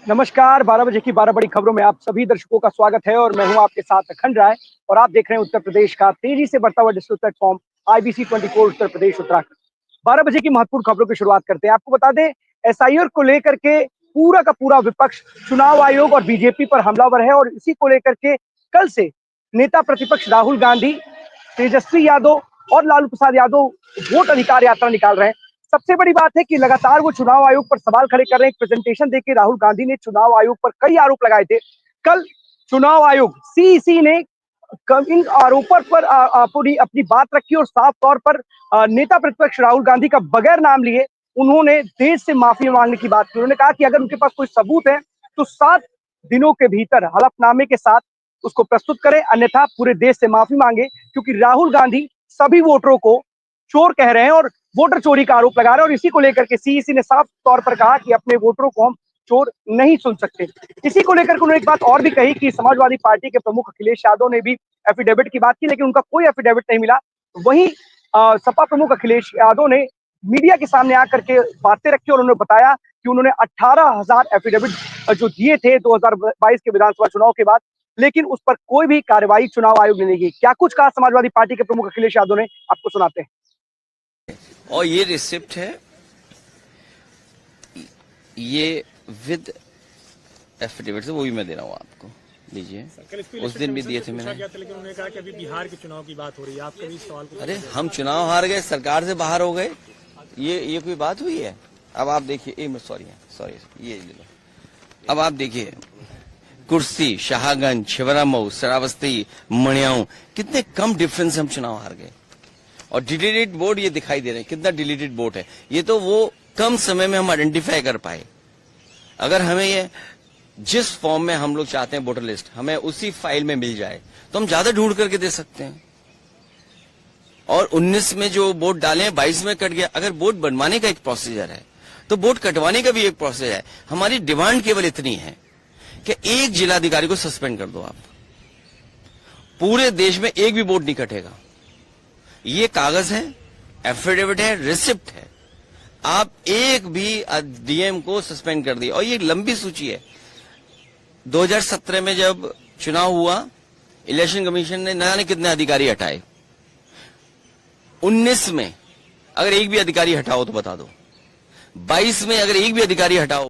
नमस्कार, 12 बजे की 12 बड़ी खबरों में आप सभी दर्शकों का स्वागत है और मैं हूं आपके साथ अखंड राय और आप देख रहे हैं उत्तर प्रदेश का तेजी से बढ़ता हुआ digital platform IBC 24 Uttar Pradesh Uttarakhand. 12 बजे की महत्वपूर्ण खबरों की शुरुआत करते हैं। आपको बता दें, एसआईआर को लेकर के पूरा का पूरा विपक्ष चुनाव आयोग और बीजेपी पर हमलावर है और इसी को लेकर के कल से नेता प्रतिपक्ष राहुल गांधी, तेजस्वी यादव और लालू प्रसाद यादव वोट अधिकार यात्रा निकाल रहे हैं। सबसे बड़ी बात है कि लगातार वो चुनाव आयोग पर सवाल खड़े कर रहे हैं। एक प्रेजेंटेशन देके राहुल गांधी ने चुनाव आयोग पर कई आरोप लगाए थे। कल चुनाव आयोग सीईसी ने इन आरोपों पर पूरी अपनी बात रखी और साफ तौर पर नेता प्रतिपक्ष राहुल गांधी का बगैर नाम लिए उन्होंने देश से माफी मांगने की बात की। उन्होंने कहा कि अगर उनके पास कोई सबूत है तो 7 दिनों के भीतर हलफनामे के साथ उसको प्रस्तुत करें, अन्यथा पूरे देश से माफी मांगे, क्योंकि राहुल गांधी सभी वोटरों को चोर कह रहे हैं और वोटर चोरी का आरोप लगा रहे हैं और इसी को लेकर के सीईसी ने साफ तौर पर कहा कि अपने वोटरों को हम चोर नहीं सुन सकते। इसी को लेकर उन्होंने एक बात और भी कही कि समाजवादी पार्टी के प्रमुख अखिलेश यादव ने भी एफिडेविट की बात की, लेकिन उनका कोई एफिडेविट नहीं मिला। वहीं सपा प्रमुख अखिलेश यादव ने मीडिया के सामने आकर के बातें रखी और उन्होंने बताया कि उन्होंने 18,000 एफिडेविट जो दिए थे 2022 के विधानसभा चुनाव के बाद, लेकिन उस पर कोई भी कार्रवाई चुनाव आयोग ने नहीं की। क्या कुछ कहा समाजवादी पार्टी के प्रमुख अखिलेश यादव ने, आपको सुनाते हैं। और ये रिसिप्ट है, ये विद एफिडेविट से, वो भी मैं दे रहा हूँ आपको, लीजिए। उस दिन भी दिए थे मैंने। लेकिन उन्होंने कहा कि अभी बिहार के चुनाव की बात हो रही है, आप कभी सवाल को अरे हम चुनाव हार गए, सरकार से बाहर हो गए, ये कोई बात हुई है? अब आप देखिए, सॉरी ये ले लो। अब आप देखिए, कुर्सी, शाहगंज, छिबरामऊ, श्रावस्ती, मणियाऊ, कितने कम डिफरेंस से हम चुनाव हार गए। और डिलीटेड वोट ये दिखाई दे रहे हैं, कितना डिलीटेड वोट है। ये तो वो कम समय में हम आइडेंटिफाई कर पाए। अगर हमें ये जिस फॉर्म में हम लोग चाहते हैं वोटर लिस्ट, हमें उसी फाइल में मिल जाए तो हम ज्यादा ढूंढ करके दे सकते हैं। और 19 में जो वोट डाले हैं 22 में कट गया। अगर वोट बनवाने का एक प्रोसीजर है तो वोट कटवाने का भी एक प्रोसीजर है। हमारी डिमांड केवल इतनी है कि एक जिलाधिकारी को सस्पेंड कर दो आप, पूरे देश में एक भी वोट नहीं कटेगा। ये कागज है, एफिडेविट है, रिसिप्ट है। आप एक भी डीएम को सस्पेंड कर दिया। और ये लंबी सूची है। 2017 में जब चुनाव हुआ, इलेक्शन कमीशन ने न जाने कितने अधिकारी हटाए। 19 में अगर एक भी अधिकारी हटाओ तो बता दो, 22 में अगर एक भी अधिकारी हटाओ।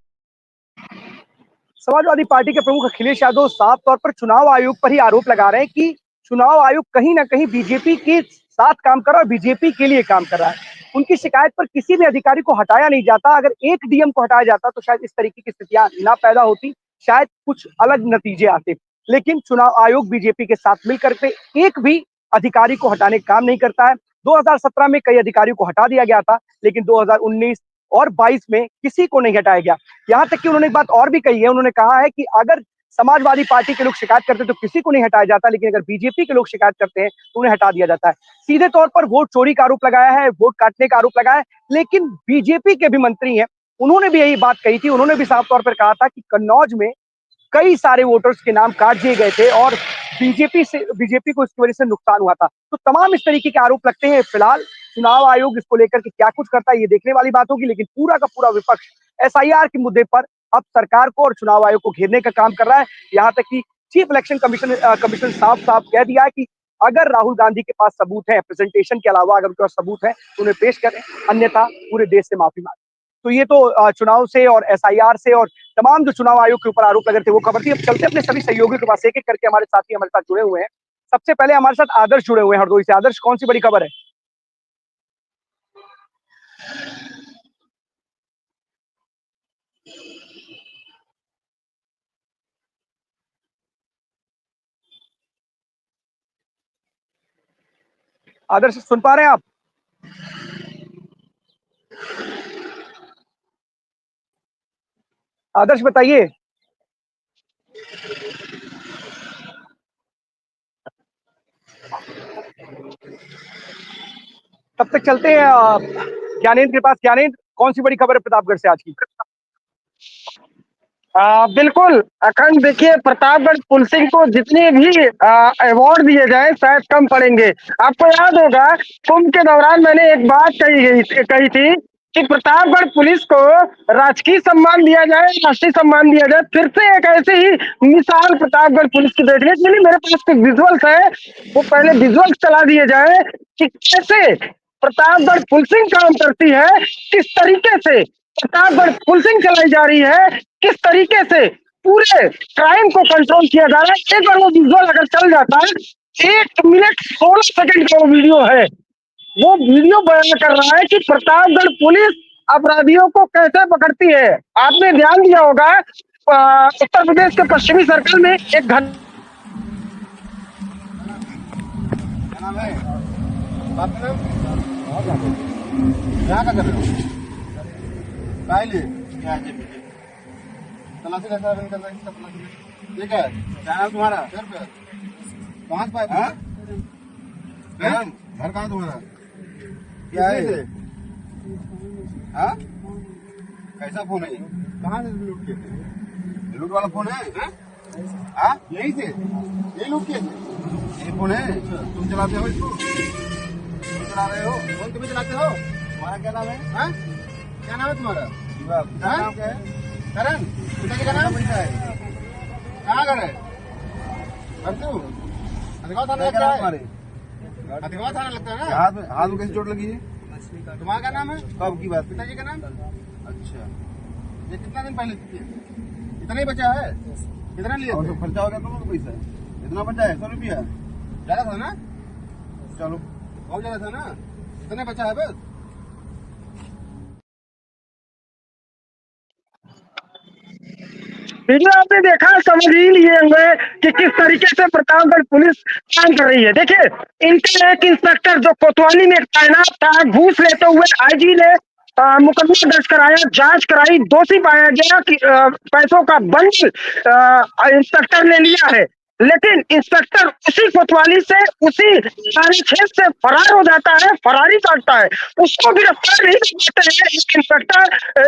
समाजवादी पार्टी के प्रमुख अखिलेश यादव साफ तौर पर चुनाव आयोग पर ही आरोप लगा रहे हैं कि चुनाव आयोग कहीं ना कहीं बीजेपी के साथ काम कर रहा है और बीजेपी के लिए काम कर रहा है। उनकी शिकायत पर किसी भी अधिकारी को हटाया नहीं जाता। अगर एक डीएम को हटाया जाता तो शायद इस तरीके की स्थितियां ना पैदा होती, शायद कुछ अलग नतीजे आते। लेकिन चुनाव आयोग बीजेपी के साथ मिलकर के एक भी अधिकारी को हटाने का काम नहीं करता है। 2017 में कई अधिकारियों को हटा दिया गया था, लेकिन 2019 और 22 में किसी को नहीं हटाया गया। यहाँ तक कि उन्होंने एक बात और भी कही है। उन्होंने कहा है कि अगर समाजवादी पार्टी के लोग शिकायत करते तो किसी को नहीं हटाया जाता, लेकिन अगर बीजेपी के लोग शिकायत करते हैं तो उन्हें हटा दिया जाता है। सीधे तौर पर वोट चोरी का आरोप लगाया है, वोट काटने का आरोप लगाया है। लेकिन बीजेपी के भी मंत्री हैं, उन्होंने भी यही बात कही थी। उन्होंने भी साफ तौर पर कहा था कि कन्नौज में कई सारे वोटर्स के नाम काट दिए गए थे और बीजेपी को इसकी वजह से नुकसान हुआ था। तो तमाम इस तरीके के आरोप लगते हैं। फिलहाल चुनाव आयोग इसको लेकर के क्या कुछ करता है ये देखने वाली बात होगी, लेकिन पूरा का पूरा विपक्ष एसआईआर के मुद्दे पर अब सरकार को और चुनाव आयोग को घेरने का काम कर रहा है। यहाँ तक कि चीफ इलेक्शन कमीशन साफ साफ कह दिया है कि अगर राहुल गांधी के पास सबूत है, प्रेजेंटेशन के अलावा अगर उनके पास सबूत है तो उन्हें पेश करें, अन्यथा पूरे देश से माफी मांगे। तो ये तो चुनाव से और एसआईआर से और तमाम जो चुनाव आयोग के ऊपर आरोप लगे थे वो खबर थी। अब चलते अपने सभी सहयोगियों के पास, एक एक करके हमारे साथी हमारे साथ जुड़े हुए हैं। सबसे पहले हमारे साथ आदर्श जुड़े हुए हैं हरदोई से। आदर्श, कौन सी बड़ी खबर है? आदर्श, सुन पा रहे हैं आप? आदर्श बताइए। तब तक चलते हैं ज्ञानेंद्र के पास। ज्ञानेंद्र, कौन सी बड़ी खबर है प्रतापगढ़ से आज की? बिल्कुल अखंड, देखिए प्रतापगढ़ पुलिसिंग को जितने भी अवार्ड दिए जाए शायद कम पड़ेंगे। आपको याद होगा कुंभ के दौरान मैंने एक बात कही थी कि प्रतापगढ़ पुलिस को राजकीय सम्मान दिया जाए, राष्ट्रीय सम्मान दिया जाए। फिर से एक ऐसी ही मिसाल प्रतापगढ़ पुलिस की देखने को मिली। मेरे पास कुछ विजुअल्स है, वो पहले विजुअल्स चला दिए जाए कि कैसे प्रतापगढ़ पुलिसिंग काम करती है, किस तरीके से प्रतापगढ़ पुलिसिंग चलाई जा रही है, किस तरीके से पूरे क्राइम को कंट्रोल किया जा रहा है। एक बार वो विजुअल अगर चल जाता है, 1 मिनट 16 सेकंड का वो वीडियो है। वो वीडियो बयान कर रहा है कि प्रतापगढ़ पुलिस अपराधियों को कैसे पकड़ती है। आपने ध्यान दिया होगा उत्तर प्रदेश के पश्चिमी सर्कल में एक घटना यहाँ का कर रहे हो पहले क्या है तलाशी कैसा रन कर रहा है इसका तलाशी में ये क्या है क्या नाम तुम्हारा कहाँ से पाए घर कहाँ तुम्हारा क्या है ये हाँ कैसा फोन है कहाँ से लूट किए थे लूट वाला फोन है हाँ यहीं से ये लूट किए थे ये फोन है तुम चलाते हो इसको चला रहे हो फोन तुम्हें चलाते हो तुम्हारा क्या नाम है हाँ क्या नाम है तुम्हारा नाम क्या है करण पिताजी का नाम है कहाँ घर है हथिगांव थाना लगता है हथिगांव थाना लगता है ना हाथ में कैसे चोट लगी है तुम्हारा क्या नाम है कब की बात पिताजी का नाम अच्छा ये कितना दिन पहले इतना ही बचा है कितना लिया खर्चा हो गया तुम लोग पैसा इतना बचा है 100 रुपया ज्यादा था ना चलो बहुत ज्यादा था ना इतने बचा है बस वीडियो आपने देखा, समझ ही लिए होंगे कि किस तरीके से प्रतापगढ़ पुलिस काम कर रही है। देखिए, इनका एक इंस्पेक्टर जो कोतवाली में तैनात था, घूस लेते हुए आईजी ने मुकदमा दर्ज कराया, जांच कराई, दोषी पाया गया कि पैसों का बंडल इंस्पेक्टर ने लिया है। लेकिन इंस्पेक्टर उसी कोतवाली से, उसी थाने क्षेत्र से फरार हो जाता है, फरारी काटता है। उसको गिरफ्तार नहीं कर पाते हैं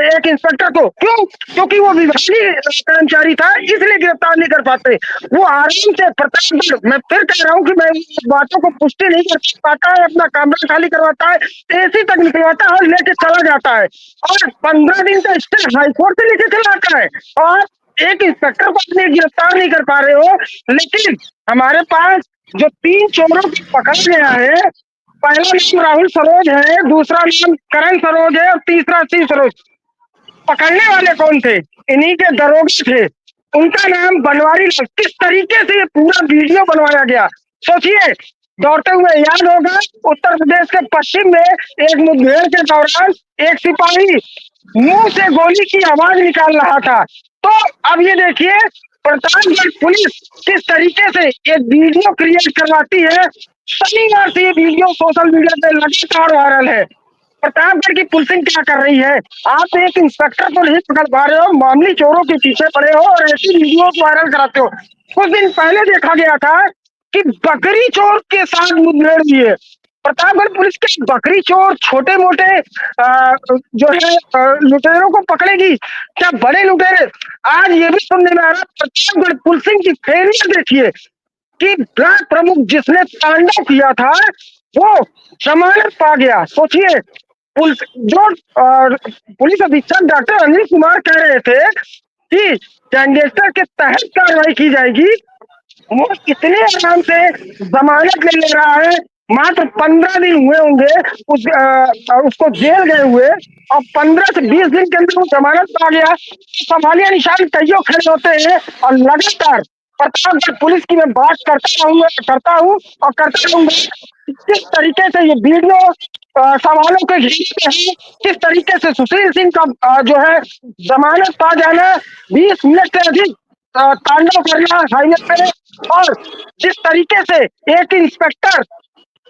एक इंस्पेक्टर को। क्यों? क्योंकि वो विभागीय कर्मचारी था, इसलिए गिरफ्तार नहीं कर पाते। वो आराम से प्रतापगढ़, मैं फिर कह रहा हूँ कि मैं बातों को पुष्टि नहीं कर पाता है, अपना कमरा खाली करवाता है, एसी तक निकलवाता है और लेके चला जाता है। और 15 दिन का स्टे हाईकोर्ट से लेके चला आता है। और एक इंस्पेक्टर को अपने गिरफ्तार नहीं कर पा रहे हो। लेकिन हमारे पास जो 3 चोरों को पकड़ा गया है, पहला नाम राहुल सरोज है, दूसरा नाम करण सरोज है और तीसरा शिव सरोज। पकड़ने वाले कौन थे? इन्हीं के दरोगे थे। उनका नाम बनवारी लाल। किस तरीके से ये पूरा वीडियो बनवाया गया, सोचिए। दौड़ते हुए याद होगा, उत्तर प्रदेश के पश्चिम में एक मुठभेड़ के दौरान एक सिपाही मुंह से गोली की आवाज निकाल रहा था। तो अब ये देखिए, प्रतापगढ़ पुलिस किस तरीके से एक वीडियो क्रिएट करवाती है। शनिवार से ये वीडियो सोशल मीडिया पे लगातार वायरल है। प्रतापगढ़ की पुलिसिंग क्या कर रही है? आप एक इंस्पेक्टर को नहीं पकड़ पा रहे हो, मामूली चोरों के पीछे पड़े हो और ऐसी वीडियो वायरल कराते हो। कुछ दिन पहले देखा गया था कि बकरी चोर के साथ मुठभेड़ हुई है। प्रतापगढ़ पुलिस के बकरी चोर, छोटे मोटे जो है लुटेरों को पकड़ेगी, क्या बड़े लुटेरे? आज ये भी सुनने में आ रहा, प्रतापगढ़ पुलिसिंग की फेलियर देखिए कि ब्लॉक प्रमुख जिसने तांडव किया था वो जमानत पा गया। सोचिए, पुलिस अधीक्षक डॉक्टर अनिल कुमार कह रहे थे कि गैंगस्टर के तहत कार्रवाई की जाएगी, वो इतने आराम से जमानत ले ले रहा है। मात्र 15 दिन हुए होंगे उसको जेल गए हुए, और 15 से 20 दिन के अंदर वो जमानत पा गया। सवालिया निशान कईयों खड़े होते हैं। और लगातार प्रतापगढ़ पुलिस की मैं बात करता हूँ और करता रहूंगा। किस तरीके से ये वीडियो सवालों के घेरते हैं, किस तरीके से सुशील सिंह का जो है जमानत पा जाना, 20 मिनट से अधिक तांडव करना हाईवे पे, और जिस तरीके से एक इंस्पेक्टर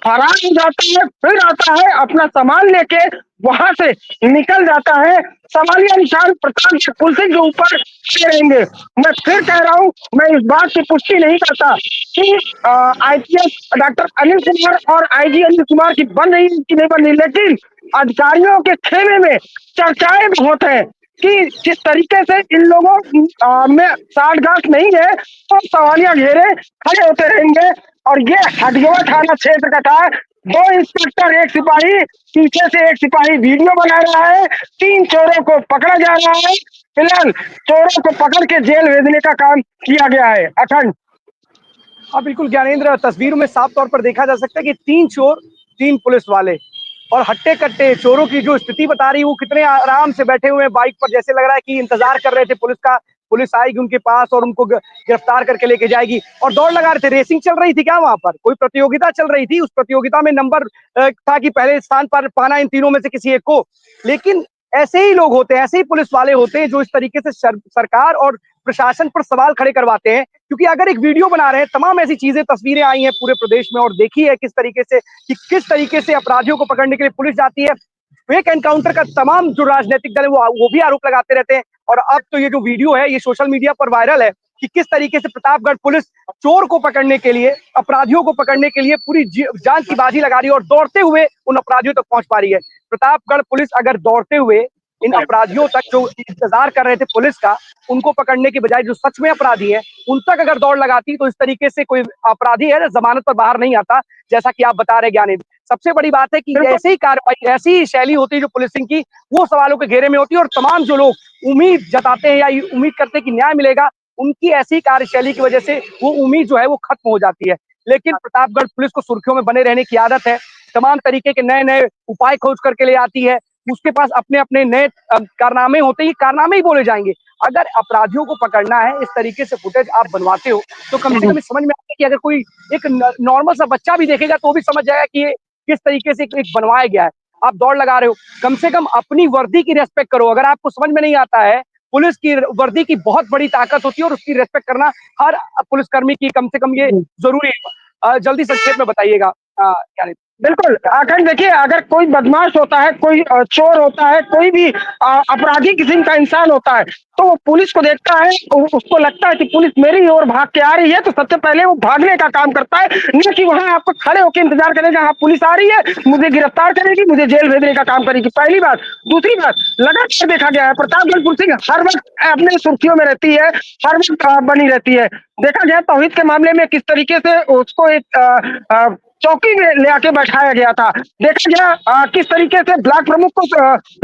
फरार हो जाता है, फिर आता है, अपना सामान लेके वहां से निकल जाता है। सवालिया निशान प्रतापगढ़ पुलिसिंग के ऊपर रहेंगे। मैं फिर कह रहा हूँ, मैं इस बात की पुष्टि नहीं करता कि आईपीएस डॉक्टर अनिल कुमार और आईजी अनिल कुमार की बन रही कि नहीं बन रही, लेकिन अधिकारियों के खेमे में चर्चाएं बहुत है कि किस तरीके से इन लोगों में साठगांठ नहीं है, तो सवालिया घेरे खड़े होते रहेंगे। और ये हथियार थाना क्षेत्र का था, दो इंस्पेक्टर एक सिपाही, पीछे से एक सिपाही वीडियो बना रहा है, 3 चोरों को पकड़ा जा रहा है। फिलहाल चोरों को पकड़ के जेल भेजने का काम किया गया है। अखंड। हाँ बिल्कुल ज्ञानेंद्र, तस्वीरों में साफ तौर पर देखा जा सकता है कि 3 चोर 3 पुलिस वाले और हट्टे कट्टे चोरों की जो स्थिति बता रही है वो कितने आराम से बैठे हुए हैं बाइक पर, जैसे लग रहा है कि इंतजार कर रहे थे पुलिस आएगी उनके पास और उनको गिरफ्तार करके लेके जाएगी, और दौड़ लगा रहे थे। रेसिंग चल रही थी क्या वहां पर? कोई प्रतियोगिता चल रही थी, उस प्रतियोगिता में नंबर था कि पहले स्थान पर पाना इन तीनों में से किसी एक को। लेकिन ऐसे ही लोग होते हैं, ऐसे ही पुलिस वाले होते हैं जो इस तरीके से सरकार और प्रशासन पर सवाल खड़े करवाते हैं। क्योंकि अगर एक वीडियो बना रहे हैं, तमाम ऐसी चीजें तस्वीरें आई हैं पूरे प्रदेश में और देखी है किस तरीके से अपराधियों को पकड़ने के लिए पुलिस जाती है। फेक एनकाउंटर का तमाम जो राजनीतिक दल है वो भी आरोप लगाते रहते हैं। और अब तो ये जो वीडियो है ये सोशल मीडिया पर वायरल है कि किस तरीके से प्रतापगढ़ पुलिस चोर को पकड़ने के लिए, अपराधियों को पकड़ने के लिए पूरी जान की बाजी लगा रही है और दौड़ते हुए उन अपराधियों तक पहुंच पा रही है। प्रतापगढ़ पुलिस अगर दौड़ते हुए इन अपराधियों तक जो इंतजार कर रहे थे पुलिस का, उनको पकड़ने की बजाय जो सच में अपराधी है उन तक अगर दौड़ लगाती तो इस तरीके से कोई अपराधी है जमानत पर बाहर नहीं आता, जैसा कि आप बता रहे ज्ञानेंद्र। सबसे बड़ी बात है कि ऐसी ही कार्रवाई, ऐसी ही शैली होती है जो पुलिसिंग की, वो सवालों के घेरे में होती है और तमाम जो लोग उम्मीद जताते हैं या उम्मीद करते हैं कि न्याय मिलेगा, उनकी ऐसी कार्यशैली की वजह से वो उम्मीद जो है वो खत्म हो जाती है। लेकिन प्रतापगढ़ पुलिस को सुर्खियों में बने रहने की आदत है, तमाम तरीके के नए नए उपाय खोज करके ले आती है। उसके पास अपने अपने नए कारनामे होते हैं, कारनामे ही बोले जाएंगे। अगर अपराधियों को पकड़ना है, इस तरीके से फुटेज आप बनवाते हो तो कम से कम समझ में आता है कि अगर कोई एक नॉर्मल सा बच्चा भी देखेगा तो भी समझ जाएगा कि ये किस तरीके से एक बनवाया गया है। आप दौड़ लगा रहे हो, कम से कम अपनी वर्दी की रेस्पेक्ट करो। अगर आपको समझ में नहीं आता है, पुलिस की वर्दी की बहुत बड़ी ताकत होती है और उसकी रेस्पेक्ट करना हर पुलिसकर्मी की कम से कम ये जरूरी है। जल्दी संक्षेप में बताइएगा क्या? बिल्कुल अखंड, देखिए अगर कोई बदमाश होता है, कोई चोर होता है, कोई भी अपराधी किस्म का इंसान होता है, तो वो पुलिस को देखता है, उसको लगता है कि पुलिस मेरी ओर भाग के आ रही है, तो सबसे पहले वो भागने का काम करता है, न कि वहां आपको खड़े होकर इंतजार करेगा हाँ पुलिस आ रही है, मुझे गिरफ्तार करेगी, मुझे जेल भेजने का काम करेगी। पहली बात। दूसरी बात, लगातार देखा गया है प्रतापगढ़ पुलिसिंग हर वक्त अपने सुर्खियों में रहती है, हर वक्त बनी रहती है। देखा गया तौहीद के मामले में किस तरीके से उसको एक चौकी में ले आके बैठाया गया था। देखा गया किस तरीके से ब्लॉक प्रमुख को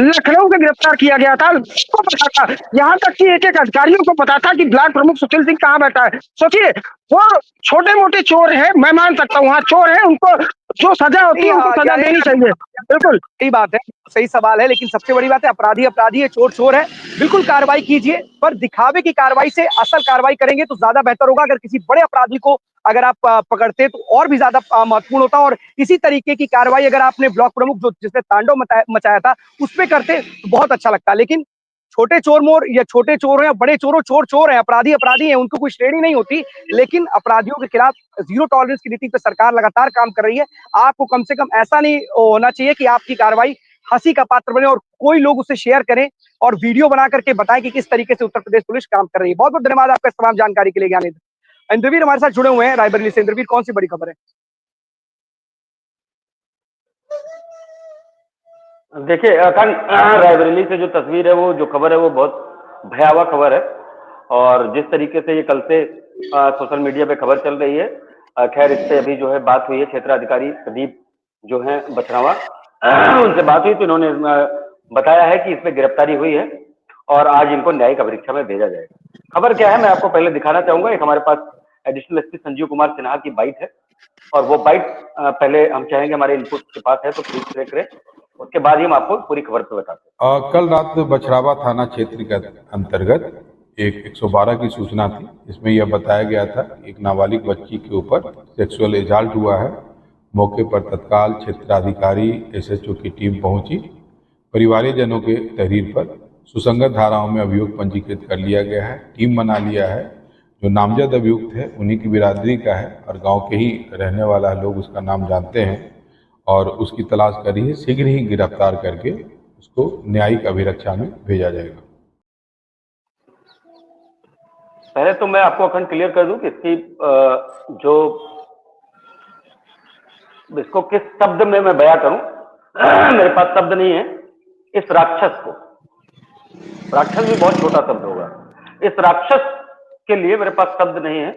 लखनऊ से गिरफ्तार किया गया था, उसको पता था, यहाँ तक कि एक एक अधिकारियों को पता था कि ब्लॉक प्रमुख सुशील सिंह कहाँ बैठा है। सोचिए, वो छोटे मोटे चोर है, मैं मान सकता हूँ, वहाँ चोर है, उनको जो सजा होती है उनको सजा देनी चाहिए। बिल्कुल सही बात है, सही सवाल है, लेकिन सबसे बड़ी बात है अपराधी अपराधी है, चोर चोर है। बिल्कुल कार्रवाई कीजिए, पर दिखावे की कार्रवाई से असल कार्रवाई करेंगे तो ज्यादा बेहतर होगा। अगर किसी बड़े अपराधी को अगर आप पकड़ते तो और भी ज्यादा महत्वपूर्ण होता, और इसी तरीके की कार्रवाई अगर आपने ब्लॉक प्रमुख जो जिसने तांडव मचाया था उस पर करते तो बहुत अच्छा लगता। लेकिन छोटे चोर मोर या छोटे चोर हैं या बड़े चोर, चोर चोर हैं, अपराधी अपराधी हैं, उनको कोई श्रेणी नहीं होती। लेकिन अपराधियों के खिलाफ जीरो टॉलरेंस की नीति पर सरकार लगातार काम कर रही है। आपको कम से कम ऐसा नहीं होना चाहिए कि आपकी कार्रवाई हंसी का पात्र बने और कोई लोग उसे शेयर करें और वीडियो बना करके बताएं कि किस तरीके से उत्तर प्रदेश पुलिस काम कर रही है। बहुत बहुत धन्यवाद आपका इस तमाम जानकारी के लिए ज्ञानेंद्र। इंद्रवीर हमारे साथ जुड़े हुए हैं रायबरेली से। इंद्रवीर, कौन सी बड़ी खबर है? देखिए अखंड, रायबरेली से जो तस्वीर है, वो जो खबर है वो बहुत भयावह खबर है। और जिस तरीके से ये कल से सोशल मीडिया पे खबर चल रही है, खैर इस पे अभी जो है बात हुई है, क्षेत्राधिकारी प्रदीप जो है बछरावा, उनसे बात हुई तो इन्होंने बताया है कि इसमें गिरफ्तारी हुई है और आज इनको न्यायिक अभिरक्षा में भेजा जाएगा। खबर क्या है मैं आपको पहले दिखाना चाहूंगा। एक हमारे पास एडिशनल एसपी संजीव कुमार सिन्हा की बाइट है, और वो बाइट पहले हम चाहेंगे हमारे इनपुट के पास है, तो प्लीज प्ले करें, उसके बाद ही हम आपको पूरी खबर पे बताते हैं। कल रात बछरावा थाना क्षेत्र के अंतर्गत एक 112 की सूचना थी। इसमें यह बताया गया था एक नाबालिग बच्ची के ऊपर सेक्सुअल एजाल्ट हुआ है। मौके पर तत्काल क्षेत्राधिकारी एसएचओ की टीम पहुंची। परिवारजनों के तहरीर पर सुसंगत धाराओं में अभियोग पंजीकृत कर लिया गया है। टीम बना लिया है। जो नामजद अभियुक्त है उन्हीं की बिरादरी का है और गांव के ही रहने वाला लोग उसका नाम जानते हैं और उसकी तलाश कर रही है। शीघ्र ही गिरफ्तार करके उसको न्यायिक अभिरक्षा में भेजा जाएगा। पहले तो मैं आपको अखंड क्लियर कर दूं कि इसकी जो इसको किस शब्द में मैं बयां करूं, मेरे पास शब्द नहीं है। इस राक्षस को, राक्षस भी बहुत छोटा शब्द होगा, इस राक्षस के लिए मेरे पास शब्द नहीं है।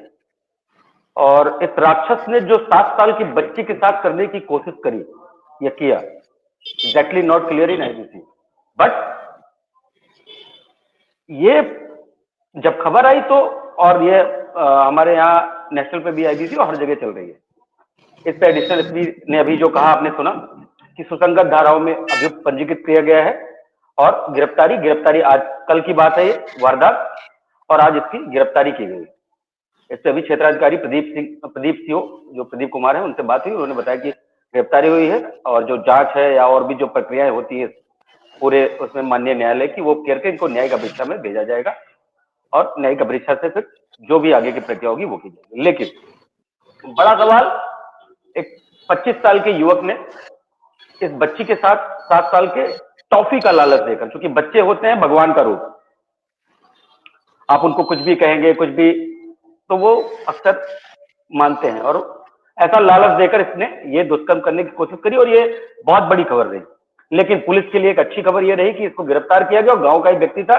और इस राक्षस ने जो 7 साल की बच्ची के साथ करने की कोशिश करी या किया, exactly not clear in IBC, but ये जब खबर आई तो, और ये हमारे यहाँ नेशनल पे भी आईबीसी और हर जगह चल रही है। इस पे एडिशनल एसपी ने अभी जो कहा आपने सुना कि सुसंगत धाराओं में अभियुक्त पंजीकृत किया गया है और गिरफ्तारी आज कल की बात है, ये वारदात, और आज इसकी गिरफ्तारी की गई। इस पे अभी क्षेत्राधिकारी प्रदीप सीओ जो प्रदीप कुमार है उनसे बात हुई, उन्होंने बताया कि गिरफ्तारी हुई है और जो जांच है या और भी जो प्रक्रियाएं होती है पूरे उसमें माननीय न्यायालय की, वो करके इनको न्यायिक परीक्षा में भेजा जाएगा और न्यायिक परीक्षा से फिर जो भी आगे की प्रक्रिया होगी वो की जाएगी। लेकिन बड़ा सवाल, एक 25 साल के युवक ने इस बच्ची के साथ 7 साल के टॉफी का लालच देकर, क्योंकि बच्चे होते हैं भगवान का रूप, आप उनको कुछ भी कहेंगे कुछ भी तो वो अक्सर मानते हैं, और ऐसा लालच देकर इसने ये दुष्कर्म करने की कोशिश करी और ये बहुत बड़ी खबर रही। लेकिन पुलिस के लिए एक अच्छी खबर ये रही कि इसको गिरफ्तार किया गया और गांव का एक व्यक्ति था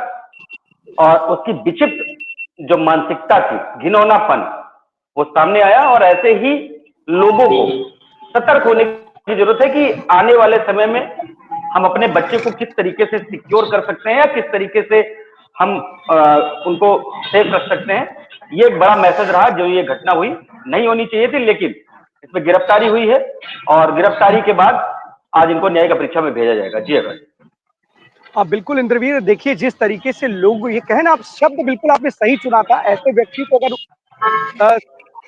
और उसकी विचित्र जो मानसिकता थी, घिनौनापन, वो सामने आया। और ऐसे ही लोगों को सतर्क होने की जरूरत है कि आने वाले समय में हम अपने बच्चे को किस तरीके से सिक्योर कर सकते हैं या किस तरीके से हम उनको सेफ रख सकते हैं। ये एक बड़ा मैसेज रहा, जो ये घटना हुई नहीं होनी चाहिए थी, लेकिन इसमें गिरफ्तारी हुई है और गिरफ्तारी के बाद आज इनको न्यायिक परीक्षा में भेजा जाएगा। जी अगर हाँ बिल्कुल इंद्रवीर, देखिए जिस तरीके से लोग ये कहें ना, आप शब्द बिल्कुल आपने सही चुना था। ऐसे व्यक्ति को अगर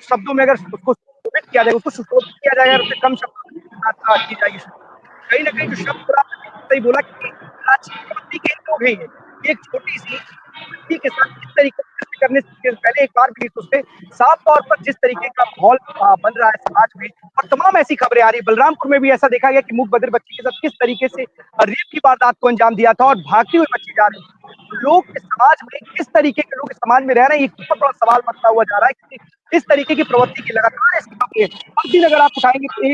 शब्दों में अगर उसको सुशोभित किया जाए, उसको सुशोभित किया जाए, अगर कम शब्दों में बात की जाएगी, कहीं ना कहीं जो शब्द आपने सही बोला कि राजनीति के लोग हैं, ये एक छोटी सी व्यक्ति के साथ किस तरीके से करने से पहले एक बार भी उस पे साफ तौर पर जिस तरीके का माहौल बन रहा है समाज में, और तमाम ऐसी खबरें आ रही। बलरामपुर में भी ऐसा देखा गया कि मूक बधिर बच्ची के साथ किस तरीके से रेप की वारदात को अंजाम दिया था और भागती हुई बच्ची जा रही थी। लोग इस समाज में किस तरीके के लोग इस समाज में रह रहे हैं, ये बहुत बड़ा सवाल बनता हुआ जा रहा है, क्योंकि इस तरीके की प्रवृत्ति की लगातार ऐसी खबरें हर दिन अगर आप उठाएंगे तो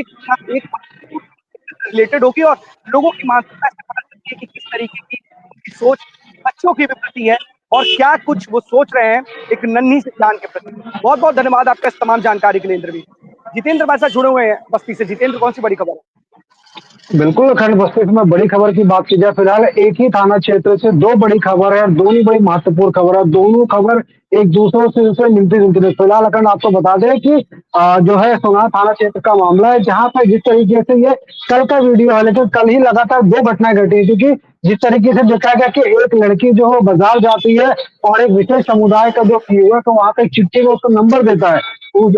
एक रिलेटेड होगी और लोगों की मानसिकता से पता चलती है कि किस तरीके की उनकी सोच बच्चों की भी प्रति है और क्या कुछ वो सोच रहे हैं एक नन्ही से जान के प्रति। बहुत बहुत धन्यवाद आपका इस तमाम जानकारी के लिए इंद्रवीर। जितेंद्र हमारे साथ जुड़े हुए हैं बस्ती से। जितेंद्र, कौन सी बड़ी खबर है? बिल्कुल अखंड बस्ती में बड़ी खबर की बात की जाए, फिलहाल एक ही थाना क्षेत्र से दो बड़ी खबर है और दोनों बड़ी महत्वपूर्ण खबर है। दोनों खबर एक दूसरों से मिलती जुलती है। फिलहाल अखंड आपको बता दें कि जो है सोनार थाना क्षेत्र का मामला है, जहां पर जिस तरीके से ये कल का वीडियो है, लेकिन कल ही लगातार दो घटनाएं घटी, क्योंकि जिस तरीके से देखा गया कि एक लड़की जो है बाजार जाती है और एक विशेष समुदाय का जो युवक है वहां पे चिट्ठी में उसको नंबर देता है।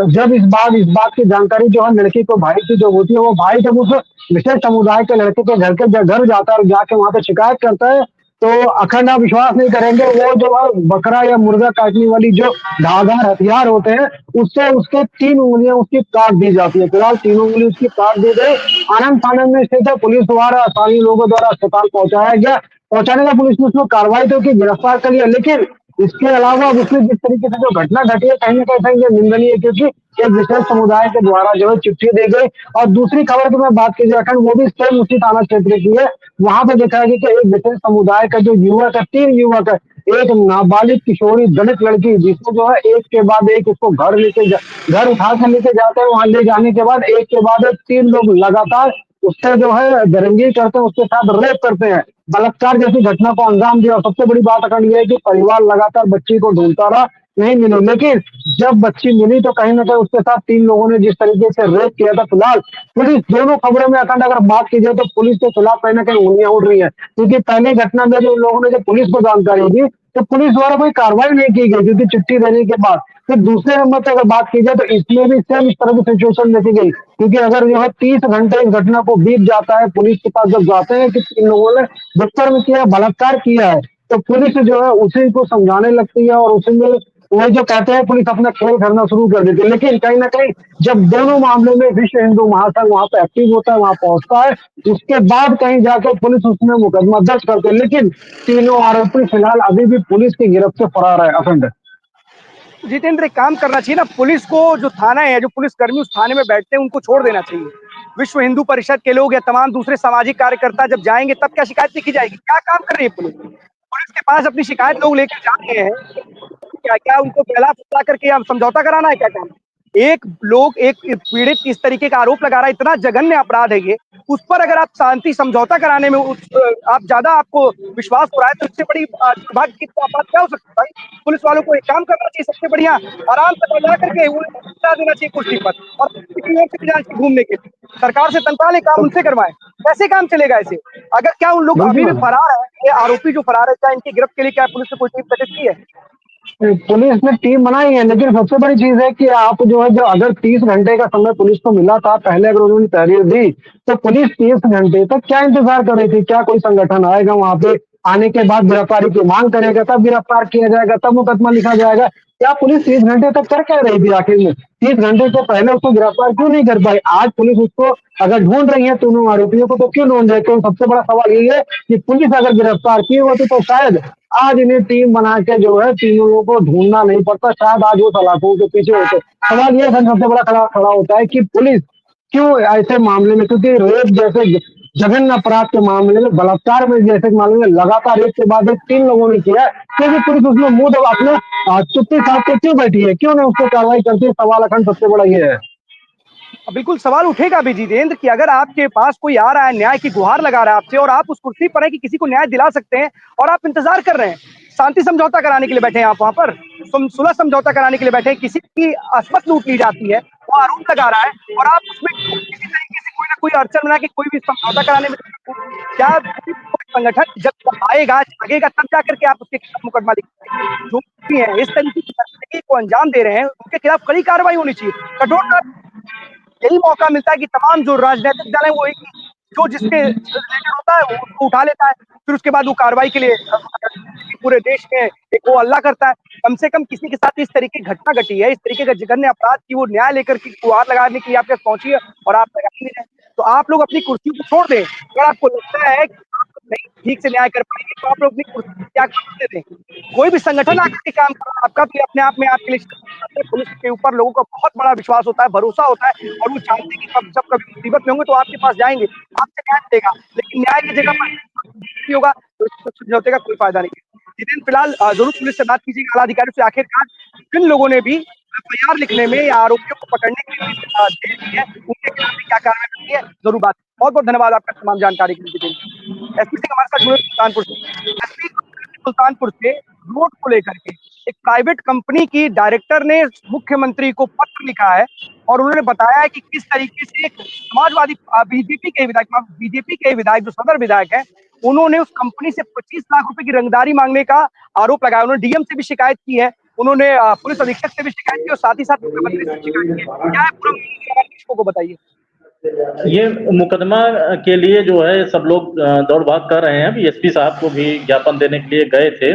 जब इस बात की जानकारी जो है लड़की को भाई की जो होती है, वो भाई जब उस विशेष समुदाय के लड़के के घर जाता है और जाके वहां पे शिकायत करता है, तो अखंड आप विश्वास नहीं करेंगे, वो जो है बकरा या मुर्गा काटने वाली जो धारदार हथियार होते हैं उससे उसके 3 उंगलियां उसकी काट दी जाती है। फिलहाल 3 उंगली उसकी काट दी गई। आनंद फानंद में स्थित पुलिस द्वारा स्थानीय लोगों द्वारा अस्पताल पहुंचाया गया। पहुंचाने का पुलिस ने उसमें कार्रवाई तो की, गिरफ्तार कर लिया, लेकिन इसके अलावा उसमें जिस तरीके से जो घटना घटी है कहीं ना कहीं निंदनीय है, क्योंकि एक विशेष समुदाय के द्वारा जो है चिट्ठी दी गई। और दूसरी खबर की मैं बात की जाए, वो भी सेम उसी थाना क्षेत्र की है। वहां पे देखा गया कि एक विशेष समुदाय का जो युवक है, 3 युवक है, एक नाबालिग किशोरी दलित लड़की, जिसको जो है एक के बाद एक उसको घर उठा कर लेके जाते हैं। वहां ले जाने के बाद एक के बाद एक 3 लोग लगातार उससे जो है दरंगी करते हैं, उसके साथ रेप करते हैं, बलात्कार जैसी घटना को अंजाम दिया। और सबसे बड़ी बात अखंड ये है कि परिवार लगातार बच्ची को ढूंढता रहा, नहीं मिली, लेकिन जब बच्ची मिली तो कहीं ना कहीं उसके साथ 3 लोगों ने जिस तरीके से रेप किया था। फिलहाल पुलिस दोनों खबरों में अखंड अगर बात की जाए तो पुलिस के खिलाफ कहीं ना कहीं उंगलियां उड़ रही है, क्योंकि पहली घटना में जो लोगों ने जब पुलिस को जानकारी दी तो पुलिस द्वारा कोई कार्रवाई नहीं की गई, क्योंकि चिट्ठी देने के बाद। फिर दूसरे नंबर पर अगर बात की जाए तो इसमें भी सेम इस तरह की सिचुएशन देखी गई, क्योंकि अगर जो है 30 घंटे इस घटना को बीत जाता है, पुलिस के पास जब जाते हैं कि 3 लोगों ने दुष्कर्म किया, बलात्कार किया है, तो पुलिस जो है उसी को समझाने लगती है और उसी में वो जो कहते हैं पुलिस अपना खेल करना शुरू कर देती है। लेकिन कहीं ना कहीं जब दोनों मामलों में विश्व हिंदू महासंघ वहां पे एक्टिव होता है, वहां पहुंचता है, उसके बाद कहीं जाकर पुलिस उसमें मुकदमा दर्ज करती है। लेकिन तीनों आरोपी फिलहाल अभी भी पुलिस की गिरफ्त से फरार है अखंड। जितेंद्र, एक काम करना चाहिए ना, पुलिस को जो थाना है, जो पुलिसकर्मी उस थाने में बैठते हैं उनको छोड़ देना चाहिए। विश्व हिंदू परिषद के लोग या तमाम दूसरे सामाजिक कार्यकर्ता जब जाएंगे तब क्या शिकायत लिखी जाएगी? क्या काम कर रही है पुलिस? पुलिस के पास अपनी शिकायत लोग लेकर जा रहे हैं, क्या क्या उनको फैला फुसला करके हम समझौता कराना है? क्या काम? एक पीड़ित इस तरीके का आरोप लगा रहा है, इतना जघन्य अपराध है ये, उस पर अगर आप शांति समझौता कराने में आप ज्यादा आपको विश्वास हो रहा है, तो इससे बड़ी दुर्भाग्य की बात क्या हो सकती है भाई। पुलिस वालों को एक काम करना चाहिए, सबसे बढ़िया आराम से बजा करके उन्हें बिठा देना चाहिए कुर्सी पर, और किसी और से जाना चाहिए घूमने के लिए। सरकार से तनख्वाह ले, काम उनसे करवाएं। कैसे काम चलेगा ऐसे? अगर क्या उन लोग अभी भी फरार है, ये आरोपी जो फरार है, क्या इनकी गिरफ्त के लिए क्या पुलिस ने कोई टीम गठित की है? पुलिस ने टीम बनाई है, लेकिन सबसे बड़ी चीज है कि आप जो है, जो अगर 30 घंटे का समय पुलिस को मिला था पहले, अगर उन्होंने तहरीर दी, तो पुलिस 30 घंटे तक क्या इंतजार कर रही थी? क्या कोई संगठन आएगा वहां पे, आने के बाद गिरफ्तारी की मांग करेगा, तब गिरफ्तार किया जाएगा, तब मुकदमा लिखा जाएगा? क्या पुलिस 30 घंटे तक कर क्या रही थी आखिर में? 30 घंटे से पहले उसको गिरफ्तार क्यों नहीं कर पाई? आज पुलिस उसको अगर ढूंढ रही है दोनों आरोपियों को, तो क्यों ढूंढ रही है? तो सबसे बड़ा सवाल यही है कि पुलिस अगर गिरफ्तार की होती तो शायद आज इन्हें टीम बना के जो है तीनों लोगों को ढूंढना नहीं पड़ता, शायद आज वो सलाखों के पीछे होते। सवाल ये सबसे बड़ा खड़ा होता है कि पुलिस क्यों ऐसे मामले में, क्योंकि रेप जैसे जघन्य अपराध के मामले में, बलात्कार में जैसे मामले में लगातार एक के बाद एक 3 लोगों ने किया है, क्योंकि पुलिस उसमें मुंह दबा अपने चुप्पी साध के क्यों बैठी है? क्यों नहीं उस पर कार्रवाई करती है? सवाल अखंड सबसे बड़ा ये है। बिल्कुल सवाल उठेगा भी जितेंद्र कि अगर आपके पास कोई आ रहा है, न्याय की गुहार लगा रहा है आपसे, और आप उस कुर्सी पर है कि किसी को न्याय दिला सकते हैं, और आप इंतजार कर रहे हैं, शांति समझौता कराने के लिए बैठे हैं आप वहां पर, सुलह समझौता कराने के लिए बैठे हैं, किसी की अस्मत लूट ली जाती है, वो आरोप लगा रहा है, और आप उसमें किसी तरीके से कोई ना कोई अड़चन बना के कोई भी समझौता कराने में, क्या संगठन जब आएगा जागेगा तब जाकर के आप उसके खिलाफ मुकदमा लिखेंगे? जो भी है इस तरीके की गतिविधि को अंजाम दे रहे हैं, उनके खिलाफ कड़ी कार्रवाई होनी चाहिए, कठोर। यही मौका मिलता है कि तमाम जो राजनीतिक दल है वो एक जो जिसके रिलेटेड होता है वो उसको उठा लेता है, फिर उसके बाद वो कार्रवाई के लिए पूरे देश में एक वो हल्ला करता है। कम से कम किसी के साथ इस तरीके की घटना घटी है, इस तरीके का जघन्य अपराध की वो न्याय लेकर के गुहार लगाने के लिए आपके पास पहुंची है, और आप लगा ही नहीं रहे। तो आप लोग अपनी कुर्सी को छोड़ दें। अगर आपको लगता है कि आप नहीं ठीक से न्याय कर पाएंगे, तो आप लोग अपनी कुर्सी को त्याग कर दें। कोई भी संगठन आकर के काम कर रहा है, आपका भी अपने आप में आपके लिए पुलिस के ऊपर लोगों का बहुत बड़ा विश्वास होता है, भरोसा होता है, और वो चाहते हैं कि जब कभी मुसीबत में होंगे तो आपके पास जाएंगे, आपसे न्याय मिलेगा। लेकिन न्याय की जगह पर नहीं होगा तो समझौते का कोई फायदा नहीं है। जितेंद्र, फिलहाल जरूर पुलिस से बात कीजिएगा, आला अधिकारियों से, आखिरकार जिन लोगों ने भी एफआईआर लिखने में या आरोपियों को पकड़ने के लिए देर की है, उनके खिलाफ भी क्या कार्रवाई करनी है, जरूर बात। बहुत बहुत धन्यवाद आपका तमाम जानकारी के लिए जितेंद्र। एसपी सिंह हमारे साथ जुड़े सुल्तानपुर से। एसपी सुल्तानपुर से रोड को लेकर के एक प्राइवेट कंपनी की डायरेक्टर ने मुख्यमंत्री को पत्र लिखा है, और उन्होंने बताया है कि किस तरीके से एक समाजवादी बीजेपी के विधायक जो सदर विधायक है, उन्होंने उस कंपनी से 25 लाख रुपए की रंगदारी मांगने का आरोप लगाया। उन्होंने डीएम से भी शिकायत की है, उन्होंने पुलिस अधीक्षक से भी शिकायत की, और साथ ही साथ मुख्यमंत्री से शिकायत की है। क्या है पूरा मामला, दर्शकों को बताइए। ये मुकदमा के लिए जो है सब लोग दौड़ भाग कर रहे हैं। अभी एसपी साहब को भी ज्ञापन देने के लिए गए थे।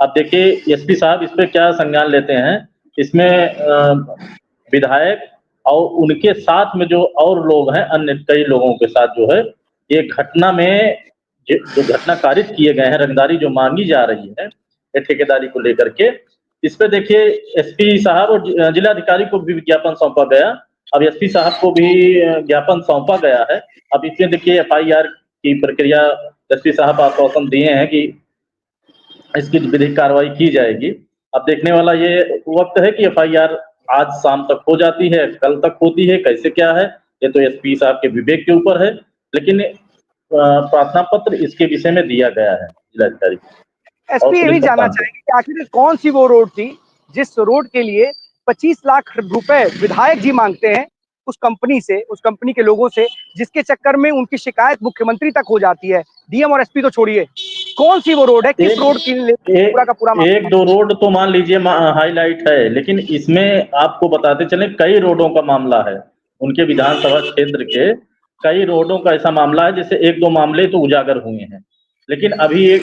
अब देखिए एसपी साहब इस पे क्या संज्ञान लेते हैं। इसमें विधायक और उनके साथ में जो और लोग हैं, अन्य कई लोगों के साथ जो है ये घटना में जो घटना कारित किए गए हैं, रंगदारी जो मांगी जा रही है ठेकेदारी को लेकर के, इस पे देखिए एसपी साहब और जिलाधिकारी को भी विज्ञापन सौंपा गया। अब एसपी साहब को भी ज्ञापन सौंपा गया है। अब इसमें देखिए एफआईआर की प्रक्रिया एसपी साहब आश्वासन दिए हैं कि इसकी विधिक कार्रवाई की जाएगी। अब देखने वाला ये वक्त है कि एफआईआर आज शाम तक हो जाती है, कल तक होती है, कैसे क्या है ये तो एसपी साहब के विवेक के ऊपर है, लेकिन प्रार्थना पत्र इसके विषय में दिया गया है जिलाधिकारी को। एसपी ये भी जानना चाहेंगे कि आखिर कौन सी वो रोड थी जिस रोड के लिए 25 लाख रुपए विधायक जी मांगते हैं उस कंपनी से, उस कंपनी के लोगों से, जिसके चक्कर में उनकी शिकायत मुख्यमंत्री तक हो जाती है। डीएम और एसपी तो छोड़िए, कौन सी वो रोड है, किस रोड की पूरा का पूरा एक दो रोड तो मान लीजिए हाईलाइट है, लेकिन इसमें आपको बताते चले कई रोडों का मामला है। उनके विधानसभा क्षेत्र के कई रोडों का ऐसा मामला है, जैसे एक दो मामले तो उजागर हुए हैं, लेकिन अभी एक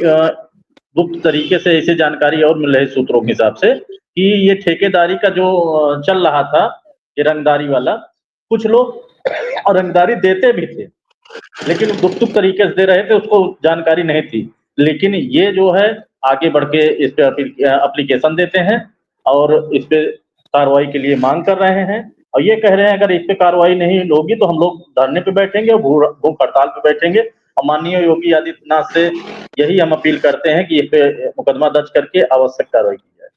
गुप्त तरीके से ऐसे जानकारी और मिल रही सूत्रों के हिसाब से कि ये ठेकेदारी का जो चल रहा था, ये रंगदारी वाला, कुछ लोग रंगदारी देते भी थे लेकिन गुप्त तरीके से दे रहे थे, उसको जानकारी नहीं थी। लेकिन ये जो है आगे बढ़ के इस पे एप्लीकेशन देते हैं और इस पे कार्रवाई के लिए मांग कर रहे हैं, और ये कह रहे हैं अगर इस पे कार्रवाई नहीं होगी तो हम लोग धरने पे बैठेंगे और भूख हड़ताल पे बैठेंगे। और माननीय योगी आदित्यनाथ से यही हम अपील करते हैं कि इस पे मुकदमा दर्ज करके आवश्यक कार्रवाई की जाए।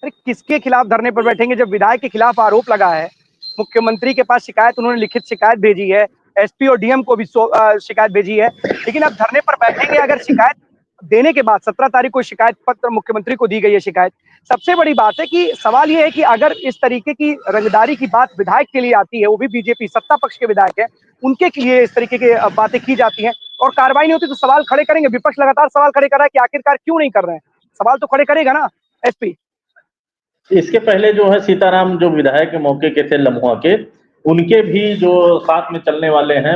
अरे किसके खिलाफ धरने पर बैठेंगे जब विधायक के खिलाफ आरोप लगा है, मुख्यमंत्री के पास शिकायत उन्होंने लिखित शिकायत भेजी है, एसपी और डीएम को भी शिकायत भेजी है, लेकिन अब धरने पर बैठेंगे अगर शिकायत देने के बाद 17 तारीख को शिकायत पत्र मुख्यमंत्री को दी गई है शिकायत। सबसे बड़ी बात है कि सवाल ये है कि अगर इस तरीके की रंगदारी की बात विधायक के लिए आती है, वो भी बीजेपी सत्ता पक्ष के विधायक है, उनके लिए इस तरीके की बातें की जाती हैं और कार्रवाई नहीं होती तो सवाल खड़े करेंगे। विपक्ष लगातार सवाल खड़े कर रहा है कि आखिरकार क्यों नहीं कर रहे हैं, सवाल तो खड़े करेगा ना एसपी। इसके पहले जो है सीताराम जो विधायक मौके के थे लम्हुआ के, उनके भी जो साथ में चलने वाले हैं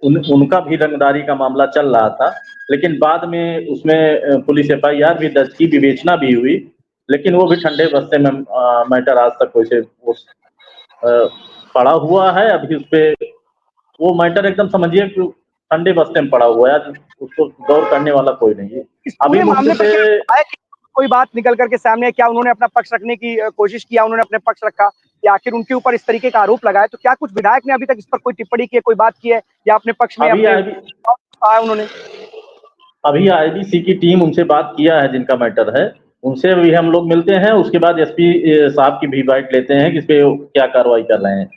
उनका भी रंगदारी का मामला चल रहा था, लेकिन बाद में उसमें पुलिस एफआईआर भी दर्ज की, विवेचना भी हुई, लेकिन वो भी ठंडे बस्ते में मैटर आज तक वैसे पड़ा हुआ है। अभी उस पे वो मैटर एकदम समझिए कि ठंडे बस्ते में पड़ा हुआ है, आज उसको गौर करने वाला कोई नहीं है। अभी मामले मुझसे पर कोई बात निकल करके सामने, क्या उन्होंने अपना पक्ष रखने की कोशिश किया, उन्होंने अपने पक्ष रखा या आखिर उनके ऊपर इस तरीके का आरोप लगाया, तो क्या कुछ विधायक ने अभी तक इस पर कोई टिप्पणी की है, कोई बात की है या अपने पक्ष में उन्होंने? अभी आईबीसी की टीम उनसे बात किया है, जिनका मैटर है उनसे भी हम लोग मिलते हैं, उसके बाद एसपी साहब की भी बाइट लेते हैं कि इस पे क्या कार्रवाई कर रहे हैं,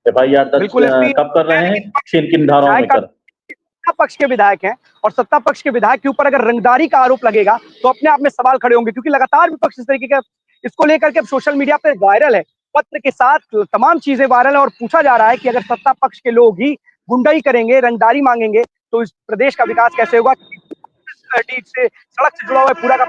एफआईआर दर्ज कब कर रहे हैं, किन किन धाराओं में कर। सत्ता पक्ष के विधायक हैं और सत्ता पक्ष के विधायक के ऊपर अगर रंगदारी का आरोप लगेगा तो अपने आप में सवाल खड़े होंगे, क्योंकि लगातार विपक्ष इस तरीके का इसको लेकर के सोशल मीडिया पे वायरल है, पत्र के साथ तमाम चीजें वायरल है और पूछा जा रहा है कि अगर सत्ता पक्ष के लोग ही गुंडाई करेंगे, रंगदारी मांगेंगे तो इस प्रदेश का विकास कैसे होगा। से सड़क से जुड़ा हुआ पूरा का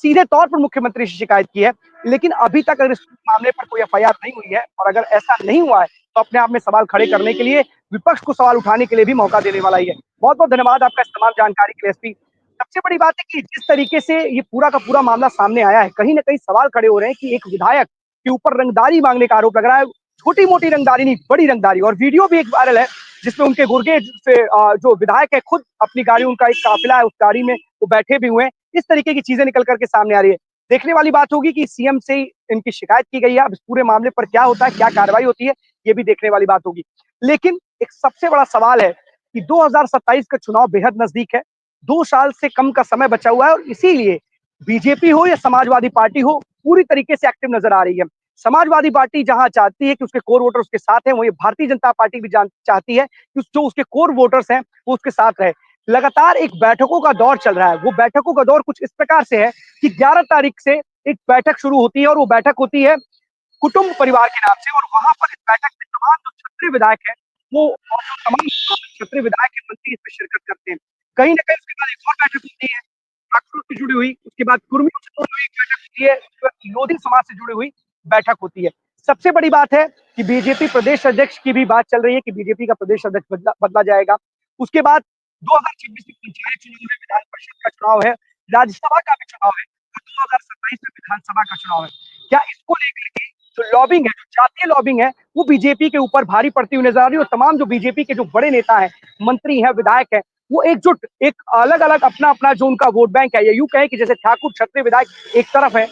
सीधे तौर पर मुख्यमंत्री से शिकायत की है, लेकिन अभी तक अगर इस मामले पर कोई एफआईआर नहीं हुई है और अगर ऐसा नहीं हुआ है तो अपने आप में सवाल खड़े करने के लिए, विपक्ष को सवाल उठाने के लिए भी मौका देने वाला ही है। बहुत बहुत धन्यवाद आपका इस तमाम जानकारी के लिए एसपी। सबसे बड़ी बात है कि जिस तरीके से ये पूरा का पूरा मामला सामने आया है, कहीं ना कहीं सवाल खड़े हो रहे हैं कि एक विधायक के ऊपर रंगदारी मांगने का आरोप लग रहा है, छोटी मोटी रंगदारी नहीं, बड़ी रंगदारी। और वीडियो भी एक वायरल है जिसमें उनके गुर्गे से जो विधायक है खुद अपनी गाड़ी, उनका एक काफिला है, उस गाड़ी में वो बैठे भी हुए हैं। इस तरीके की चीजें निकल करके सामने आ रही है। देखने वाली बात होगी कि सीएम से इनकी शिकायत की गई है, अब इस पूरे मामले पर क्या होता है, क्या कार्रवाई होती है, ये भी देखने वाली बात होगी। लेकिन एक सबसे बड़ा सवाल है कि 2027 का चुनाव बेहद नजदीक है, 2 साल से कम का समय बचा हुआ है और इसीलिए बीजेपी हो या समाजवादी पार्टी हो पूरी तरीके से एक्टिव नजर आ रही है। समाजवादी पार्टी जहां चाहती है कि उसके कोर वोटर उसके साथ हैं, वहीं भारतीय जनता पार्टी भी चाहती है कि जो उसके कोर वोटर्स हैं वो उसके साथ रहे। लगातार एक बैठकों का दौर चल रहा है, वो बैठकों का दौर कुछ इस प्रकार से है कि 11 तारीख से एक बैठक शुरू होती है और वो बैठक होती है कुटुंब परिवार के नाम से, और वहां पर इस बैठक में तमाम जो क्षत्रिय विधायक है वो और जो तमाम क्षत्रिय विधायक के मंत्री इसमें शिरकत करते हैं। कहीं ना कहीं उसके बाद एक और बैठक होती है ठाकुर से जुड़ी हुई, उसके बाद कुर्मियों से जुड़ी हुई बैठक होती है, उसके बाद लोधी समाज से जुड़ी हुई बैठक होती है। सबसे बड़ी बात है कि बीजेपी प्रदेश अध्यक्ष की भी बात चल रही है कि बीजेपी का प्रदेश अध्यक्ष बदला जाएगा। उसके बाद 2026 में पंचायत चुनाव है, विधान परिषद का चुनाव है, राज्यसभा का भी चुनाव है और 2027 में विधानसभा का चुनाव है। क्या इसको लेकर के जो लॉबिंग है, जो जातीय लॉबिंग है, वो बीजेपी के ऊपर भारी पड़ती हुई नजर आ रही है और तमाम जो बीजेपी के जो बड़े नेता हैं, मंत्री हैं, विधायक हैं, वो एकजुट एक अलग अलग अपना अपना जो उनका वोट बैंक है, या यूं कहें कि जैसे ठाकुर क्षत्रिय विधायक एक तरफ है,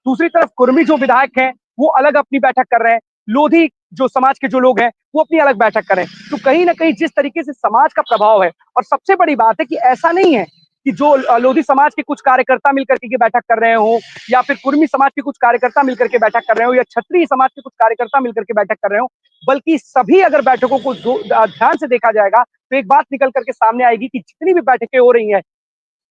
दूसरी तरफ कुर्मी जो विधायक हैं वो अलग अपनी बैठक कर रहे हैं, लोधी जो समाज के जो लोग हैं वो अपनी अलग बैठक कर रहे हैं। तो कहीं ना कहीं जिस तरीके से समाज का प्रभाव है, और सबसे बड़ी बात है कि ऐसा नहीं है कि जो लोधी समाज के कुछ कार्यकर्ता मिलकर के बैठक कर रहे हो या फिर कुर्मी समाज के कुछ कार्यकर्ता मिलकर के बैठक कर रहे हो या क्षत्रिय समाज के कुछ कार्यकर्ता मिलकर के बैठक कर रहे हो, बल्कि सभी अगर बैठकों को ध्यान से देखा जाएगा तो एक बात निकल करके सामने आएगी कि जितनी भी बैठकें हो रही हैं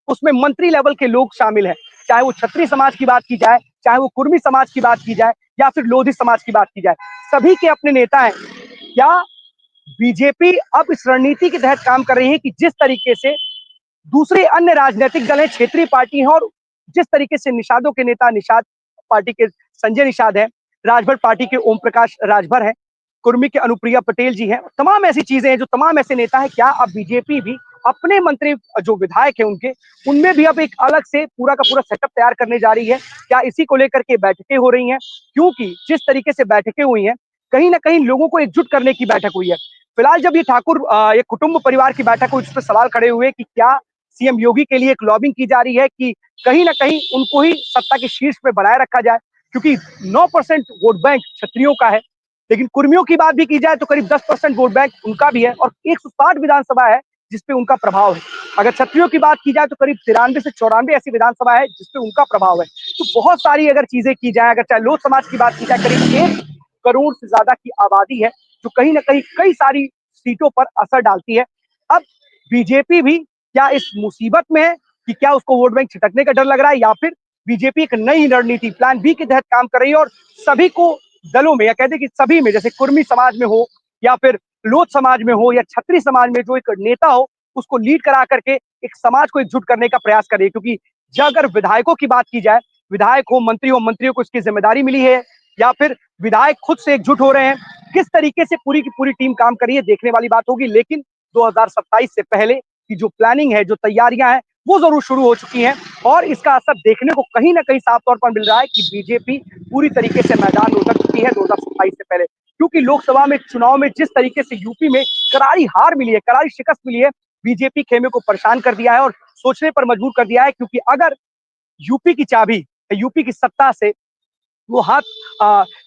उसमें मंत्री लेवल के लोग शामिल हैं, चाहे वो क्षत्रिय समाज की बात की जाए, चाहे वो कुर्मी समाज की बात की जाए या फिर लोधी समाज की बात की जाए, सभी के अपने नेता हैं। क्या बीजेपी अब इस रणनीति के तहत काम कर रही है कि जिस तरीके से दूसरे अन्य राजनीतिक दल हैं, क्षेत्रीय पार्टी हैं, और जिस तरीके से निषादों के नेता, निषाद पार्टी के संजय निषाद हैं, राजभर पार्टी के ओम प्रकाश राजभर हैं, कुर्मी के अनुप्रिया पटेल जी हैं, तमाम ऐसी चीजें हैं, जो तमाम ऐसे नेता हैं, क्या अब बीजेपी भी अपने मंत्री जो विधायक हैं उनके उनमें भी अब एक अलग से पूरा का पूरा सेटअप तैयार करने जा रही है? क्या इसी को लेकर के बैठकें हो रही हैं? क्योंकि जिस तरीके से बैठकें हुई हैं, कहीं ना कहीं लोगों को एकजुट करने की बैठक हुई है। फिलहाल जब ये ठाकुर ये कुटुंब परिवार की बैठक हुई, उस पर सवाल खड़े हुए कि क्या सीएम योगी के लिए एक लॉबिंग की जा रही है कि कहीं ना कहीं उनको ही सत्ता के शीर्ष पे बनाए रखा जाए, क्योंकि 9% वोट बैंक क्षत्रियों का है, लेकिन कुर्मियों की बात भी की जाए तो करीब 10% वोट बैंक उनका भी है और 160 विधानसभा है जिसपे उनका प्रभाव है। अगर क्षत्रियों की बात की जाए तो करीब 93 से 94 ऐसी विधानसभा है जिसपे उनका प्रभाव है। तो बहुत सारी अगर चीजें की जाए, अगर चाहे लोक समाज की बात की जाए, करीब 1 करोड़ से ज्यादा की आबादी है जो कहीं ना कहीं कई सारी सीटों पर असर डालती है। अब बीजेपी भी क्या इस मुसीबत में है कि क्या उसको वोट बैंक छिटकने का डर लग रहा है, या फिर बीजेपी एक नई रणनीति प्लान बी के तहत काम कर रही है और सभी को दलों में, या कहते कि सभी में, जैसे कुर्मी समाज में हो या फिर लोध समाज में हो या क्षत्रिय समाज में, जो एक नेता हो उसको लीड करा करके एक समाज को एकजुट करने का प्रयास कर रही है। क्योंकि जब अगर विधायकों की बात की जाए, विधायक हो, मंत्रियों को इसकी जिम्मेदारी मिली है या फिर विधायक खुद से एकजुट हो रहे हैं, किस तरीके से पूरी की पूरी टीम काम कर रही है देखने वाली बात होगी। लेकिन 2027 से पहले की जो प्लानिंग है, जो तैयारियां हैं, वो जरूर शुरू हो चुकी हैं और इसका असर देखने को कहीं ना कहीं साफ तौर पर मिल रहा है कि बीजेपी पूरी तरीके से मैदान में उतर चुकी है 2027 से पहले। क्योंकि लोकसभा में चुनाव में जिस तरीके से यूपी में करारी हार मिली है, करारी शिकस्त मिली है, बीजेपी खेमे को परेशान कर दिया है और सोचने पर मजबूर कर दिया है। क्योंकि अगर यूपी की चाबी, यूपी की सत्ता से वो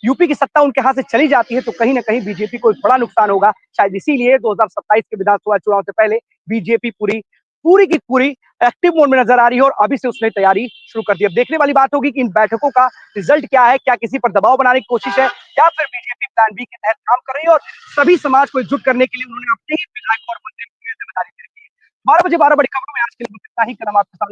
यूपी की सत्ता उनके हाथ से चली जाती है तो कहीं ना कहीं बीजेपी को एक बड़ा नुकसान होगा। शायद इसीलिए 2027 के विधानसभा चुनाव से पहले बीजेपी पूरी की पूरी एक्टिव मोड में नजर आ रही है और अभी से उसने तैयारी शुरू कर दी। अब देखने वाली बात होगी कि इन बैठकों का रिजल्ट क्या है, क्या किसी पर दबाव बनाने की कोशिश है या फिर बीजेपी प्लान बी के तहत काम कर रही है और सभी समाज को एकजुट करने के लिए उन्होंने अपने ही विधायक और मंत्री को जिम्मेदारी दे दी है। 12 बजे 12 बड़ी खबरों में आज के लिए इतना ही। कल हम आपके साथ